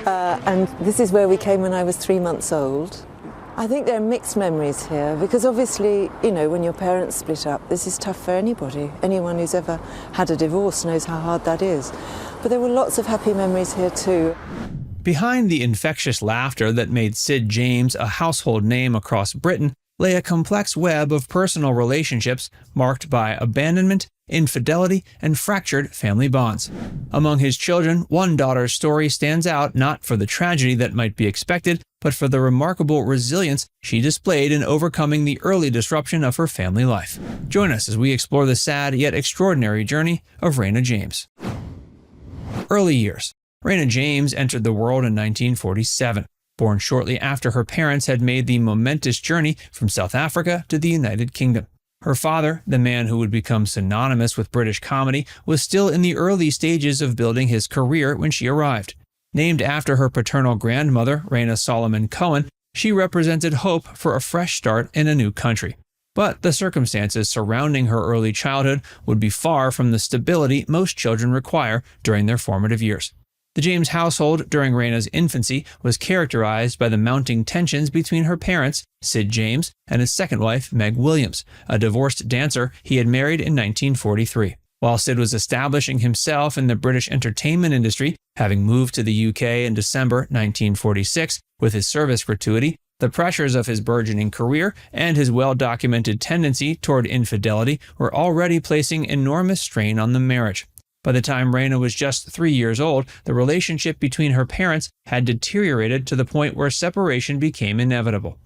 and this is where we came when I was 3 months old. I think there are mixed memories here because obviously, you know, when your parents split up, this is tough for anybody. Anyone who's ever had a divorce knows how hard that is. But there were lots of happy memories here too. Behind the infectious laughter that made Sid James a household name across Britain lay a complex web of personal relationships marked by abandonment, infidelity, and fractured family bonds. Among his children, one daughter's story stands out not for the tragedy that might be expected, but for the remarkable resilience she displayed in overcoming the early disruption of her family life. Join us as we explore the sad yet extraordinary journey of Reina James. Early years. Reina James entered the world in 1947. Born shortly after her parents had made the momentous journey from South Africa to the United Kingdom. Her father, the man who would become synonymous with British comedy, was still in the early stages of building his career when she arrived. Named after her paternal grandmother, Reina Solomon Cohen, she represented hope for a fresh start in a new country. But the circumstances surrounding her early childhood would be far from the stability most children require during their formative years. The James household during Reina's infancy was characterized by the mounting tensions between her parents, Sid James, and his second wife, Meg Williams, a divorced dancer he had married in 1943. While Sid was establishing himself in the British entertainment industry, having moved to the UK in December 1946 with his service gratuity, the pressures of his burgeoning career and his well-documented tendency toward infidelity were already placing enormous strain on the marriage. By the time Reina was just 3 years old, the relationship between her parents had deteriorated to the point where separation became inevitable.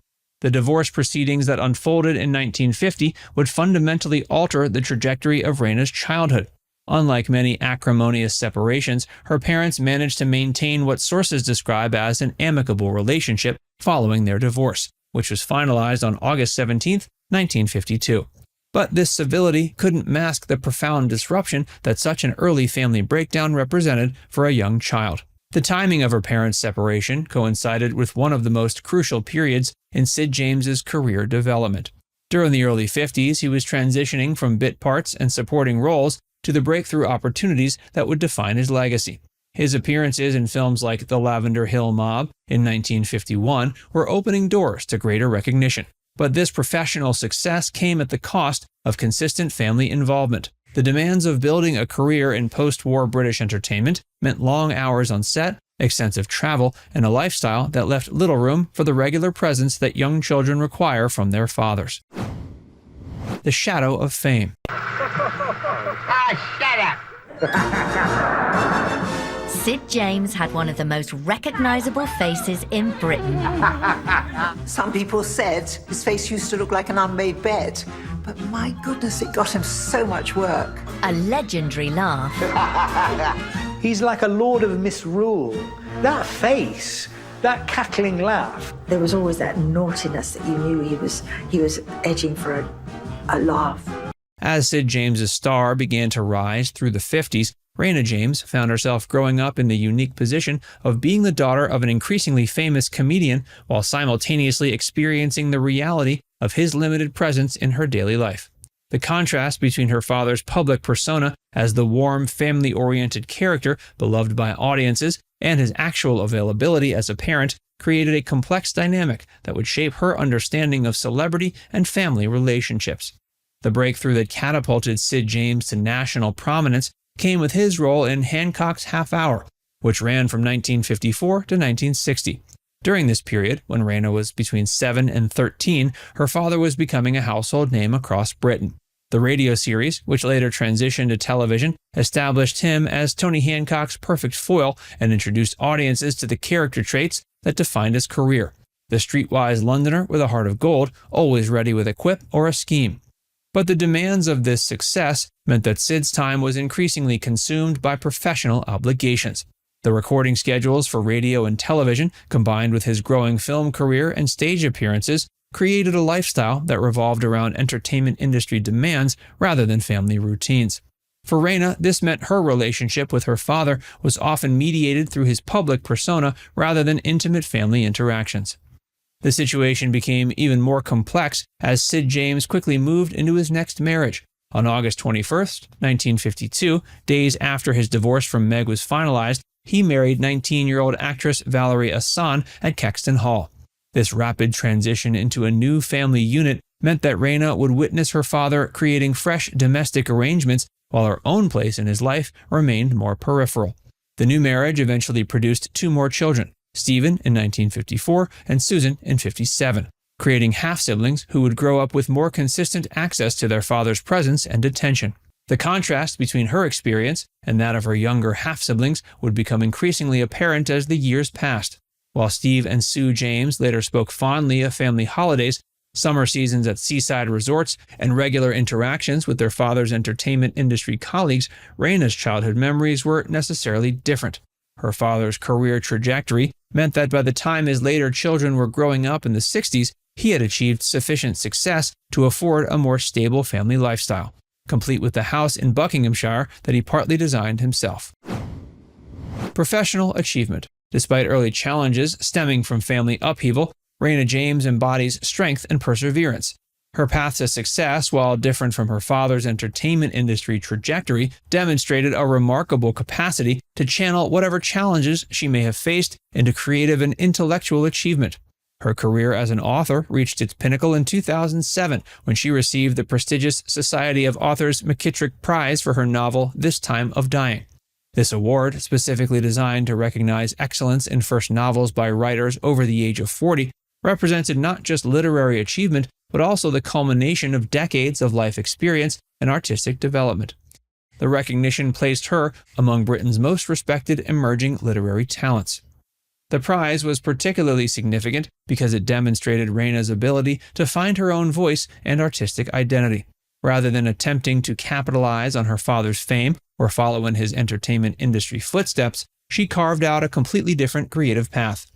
The divorce proceedings that unfolded in 1950 would fundamentally alter the trajectory of Reina's childhood. Unlike many acrimonious separations, her parents managed to maintain what sources describe as an amicable relationship following their divorce, which was finalized on August 17, 1952. But this civility couldn't mask the profound disruption that such an early family breakdown represented for a young child. The timing of her parents' separation coincided with one of the most crucial periods in Sid James's career development. During the early 50s, he was transitioning from bit parts and supporting roles to the breakthrough opportunities that would define his legacy. His appearances in films like The Lavender Hill Mob in 1951 were opening doors to greater recognition. But this professional success came at the cost of consistent family involvement. The demands of building a career in post-war British entertainment meant long hours on set, extensive travel, and a lifestyle that left little room for the regular presence that young children require from their fathers. The shadow of fame. Shut up! Sid James had one of the most recognizable faces in Britain. Some people said his face used to look like an unmade bed, but my goodness, it got him so much work. A legendary laugh. He's like a lord of misrule. That face, that cackling laugh. There was always that naughtiness that you knew he was edging for a laugh. As Sid James's star began to rise through the 50s, Reina James found herself growing up in the unique position of being the daughter of an increasingly famous comedian while simultaneously experiencing the reality of his limited presence in her daily life. The contrast between her father's public persona as the warm, family-oriented character beloved by audiences and his actual availability as a parent created a complex dynamic that would shape her understanding of celebrity and family relationships. The breakthrough that catapulted Sid James to national prominence came with his role in Hancock's Half Hour, which ran from 1954 to 1960. During this period, when Reina was between 7 and 13, her father was becoming a household name across Britain. The radio series, which later transitioned to television, established him as Tony Hancock's perfect foil and introduced audiences to the character traits that defined his career. The streetwise Londoner with a heart of gold, always ready with a quip or a scheme. But the demands of this success meant that Sid's time was increasingly consumed by professional obligations. The recording schedules for radio and television, combined with his growing film career and stage appearances, created a lifestyle that revolved around entertainment industry demands rather than family routines. For Reina, this meant her relationship with her father was often mediated through his public persona rather than intimate family interactions. The situation became even more complex as Sid James quickly moved into his next marriage. On August 21, 1952, days after his divorce from Meg was finalized, he married 19-year-old actress Valerie Assan at Kexton Hall. This rapid transition into a new family unit meant that Reina would witness her father creating fresh domestic arrangements while her own place in his life remained more peripheral. The new marriage eventually produced 2 more children, Stephen in 1954 and Susan in 1957, creating half-siblings who would grow up with more consistent access to their father's presence and attention. The contrast between her experience and that of her younger half-siblings would become increasingly apparent as the years passed. While Steve and Sue James later spoke fondly of family holidays, summer seasons at seaside resorts, and regular interactions with their father's entertainment industry colleagues, Reina's childhood memories were necessarily different. Her father's career trajectory meant that by the time his later children were growing up in the 60s, he had achieved sufficient success to afford a more stable family lifestyle, complete with the house in Buckinghamshire that he partly designed himself. Professional achievement. Despite early challenges stemming from family upheaval, Reina James embodies strength and perseverance. Her path to success, while different from her father's entertainment industry trajectory, demonstrated a remarkable capacity to channel whatever challenges she may have faced into creative and intellectual achievement. Her career as an author reached its pinnacle in 2007 when she received the prestigious Society of Authors McKittrick Prize for her novel This Time of Dying. This award, specifically designed to recognize excellence in first novels by writers over the age of 40, represented not just literary achievement, but also the culmination of decades of life experience and artistic development. The recognition placed her among Britain's most respected emerging literary talents. The prize was particularly significant because it demonstrated Reina's ability to find her own voice and artistic identity. Rather than attempting to capitalize on her father's fame or follow in his entertainment industry footsteps, she carved out a completely different creative path.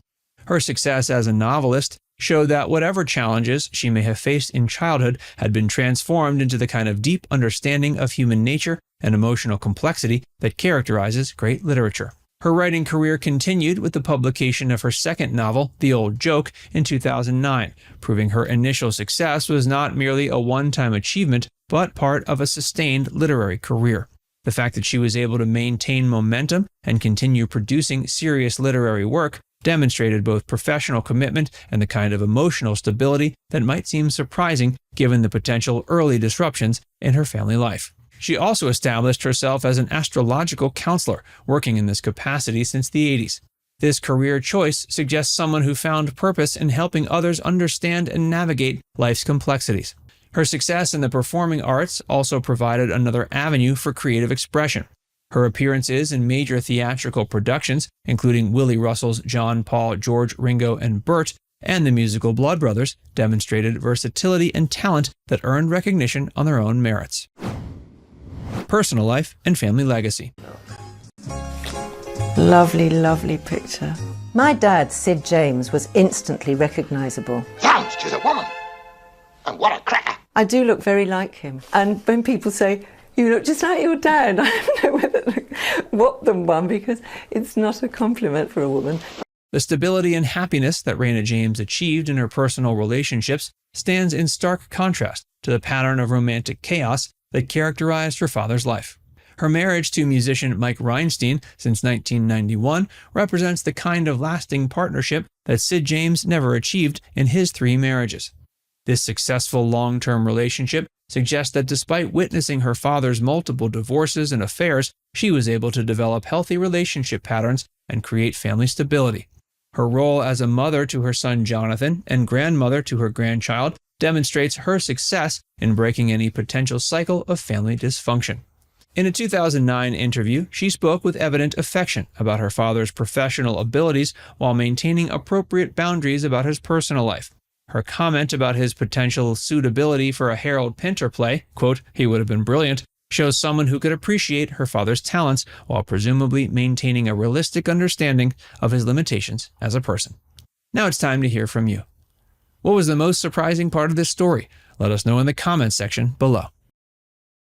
Her success as a novelist showed that whatever challenges she may have faced in childhood had been transformed into the kind of deep understanding of human nature and emotional complexity that characterizes great literature. Her writing career continued with the publication of her second novel, The Old Joke, in 2009, proving her initial success was not merely a one-time achievement, but part of a sustained literary career. The fact that she was able to maintain momentum and continue producing serious literary work demonstrated both professional commitment and the kind of emotional stability that might seem surprising given the potential early disruptions in her family life. She also established herself as an astrological counselor, working in this capacity since the 80s. This career choice suggests someone who found purpose in helping others understand and navigate life's complexities. Her success in the performing arts also provided another avenue for creative expression. Her appearances in major theatrical productions, including Willie Russell's John, Paul, George, Ringo, and Bert, and the musical Blood Brothers, demonstrated versatility and talent that earned recognition on their own merits. Personal life and family legacy. Lovely, lovely picture. My dad, Sid James, was instantly recognizable. Zounds, 'tis a woman! And what a cracker! I do look very like him. And when people say, "You look just like your dad," I don't know whether to whop them one because it's not a compliment for a woman. The stability and happiness that Reina James achieved in her personal relationships stands in stark contrast to the pattern of romantic chaos that characterized her father's life. Her marriage to musician Mike Reinstein since 1991 represents the kind of lasting partnership that Sid James never achieved in his 3 marriages. This successful long-term relationship suggests that despite witnessing her father's multiple divorces and affairs, she was able to develop healthy relationship patterns and create family stability. Her role as a mother to her son Jonathan and grandmother to her grandchild demonstrates her success in breaking any potential cycle of family dysfunction. In a 2009 interview, she spoke with evident affection about her father's professional abilities while maintaining appropriate boundaries about his personal life. Her comment about his potential suitability for a Harold Pinter play, quote, "He would have been brilliant," shows someone who could appreciate her father's talents while presumably maintaining a realistic understanding of his limitations as a person. Now it's time to hear from you. What was the most surprising part of this story? Let us know in the comments section below.